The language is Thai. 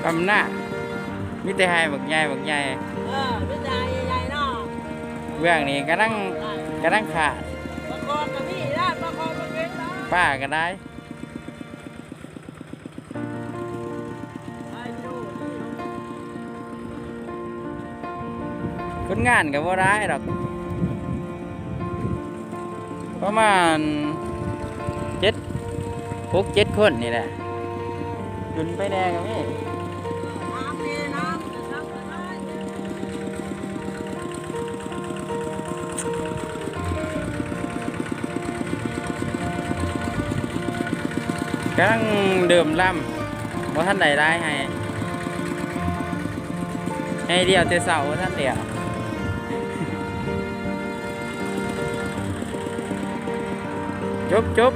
กำหน้ามิแต่ให้บักใหญ่บักใหญ่ไม่ได้ใหญ่ๆเนาะเบื้องนี้กำลังขาดประคองกับพี่ได้ประคองกับเก่งได้ป้าก็ได้คนงานก็บ่ได้ดอกประมาณ6-7 คนนี่แหละจุนไปแดงกับพี่กำลังเดิมล่ำว่าท่านใดได้ให้เดียวเตะเสาว่าท่านเดียวจบ